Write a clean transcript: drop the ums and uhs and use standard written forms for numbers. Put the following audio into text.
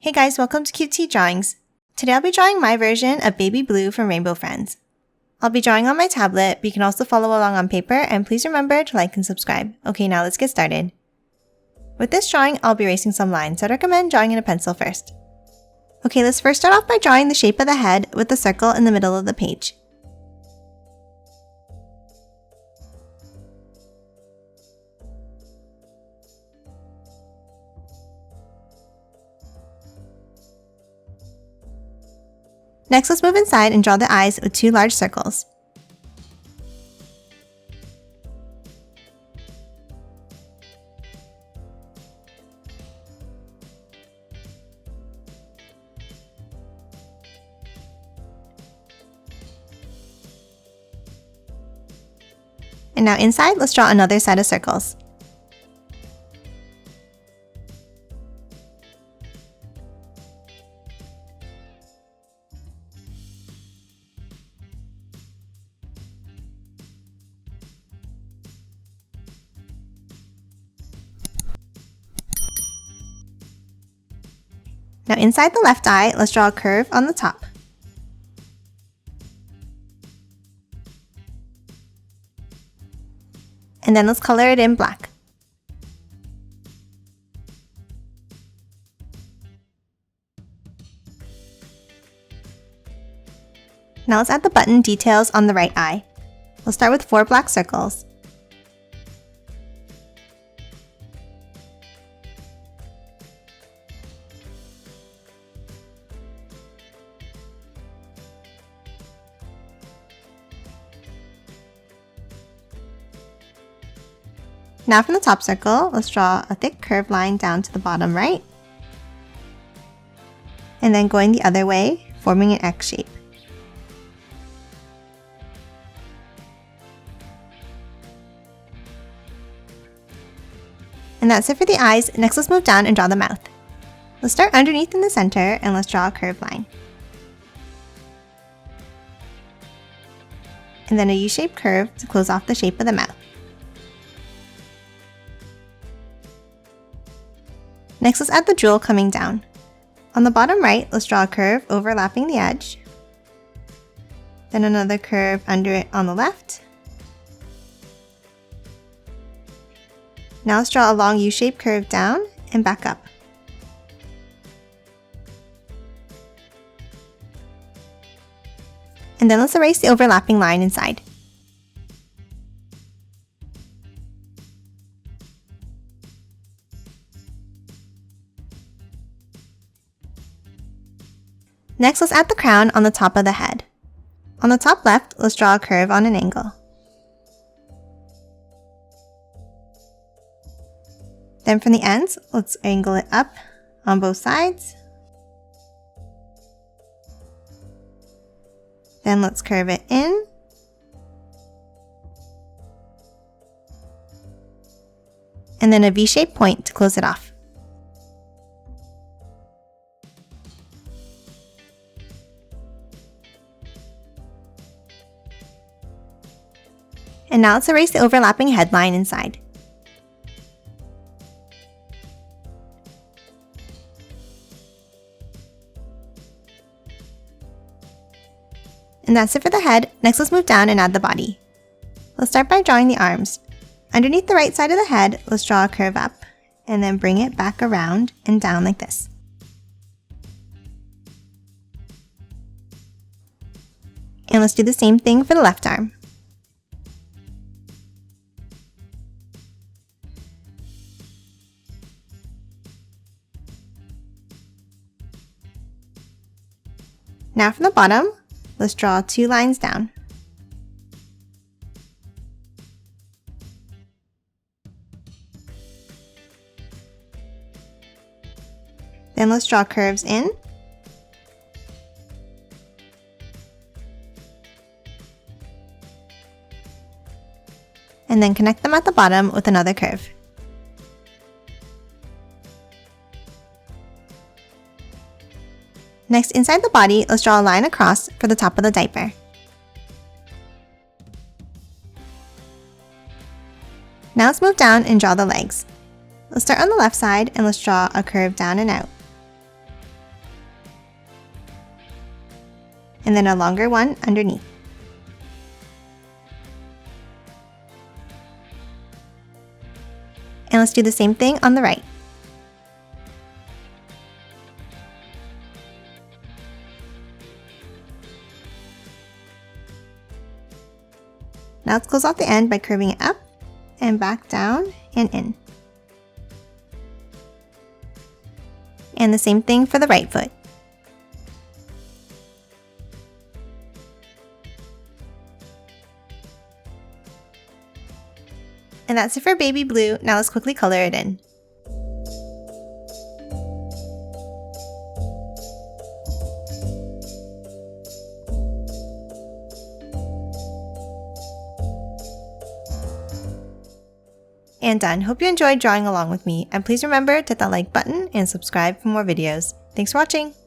Hey guys, welcome to Cute Tea Drawings. Today I'll be drawing my version of Baby Blue from Rainbow Friends. I'll be drawing on my tablet, but you can also follow along on paper, and please remember to like and subscribe. Okay, now let's get started. With this drawing, I'll be erasing some lines, so I'd recommend drawing in a pencil first. Okay, let's first start off by drawing the shape of the head with the circle in the middle of the page. Next, let's move inside and draw the eyes with two large circles. And now inside, let's draw another set of circles. Now inside the left eye, let's draw a curve on the top. And then let's color it in black. Now let's add the button details on the right eye. We'll start with 4 black circles. Now from the top circle, let's draw a thick curved line down to the bottom right, and then going the other way, forming an X shape. And that's it for the eyes. Next, let's move down and draw the mouth. Let's start underneath in the center, and let's draw a curved line. And then a U-shaped curve to close off the shape of the mouth. Next, let's add the jewel coming down. On the bottom right, let's draw a curve overlapping the edge. Then another curve under it on the left. Now let's draw a long U-shaped curve down and back up. And then let's erase the overlapping line inside. Next, let's add the crown on the top of the head. On the top left, let's draw a curve on an angle. Then from the ends, let's angle it up on both sides. Then let's curve it in. And then a V-shaped point to close it off. And now let's erase the overlapping headline inside. And that's it for the head. Next, let's move down and add the body. Let's start by drawing the arms. Underneath the right side of the head, let's draw a curve up, and then bring it back around and down like this. And let's do the same thing for the left arm. Now from the bottom, let's draw 2 lines down. Then let's draw curves in. And then connect them at the bottom with another curve. Next, inside the body, let's draw a line across for the top of the diaper. Now let's move down and draw the legs. Let's start on the left side and let's draw a curve down and out. and then a longer one underneath. And let's do the same thing on the right. Now let's close off the end by curving it up and back down and in. And the same thing for the right foot. And that's it for baby blue. Now let's quickly color it in. And done. Hope you enjoyed drawing along with me, and please remember to hit that like button and subscribe for more videos. Thanks for watching!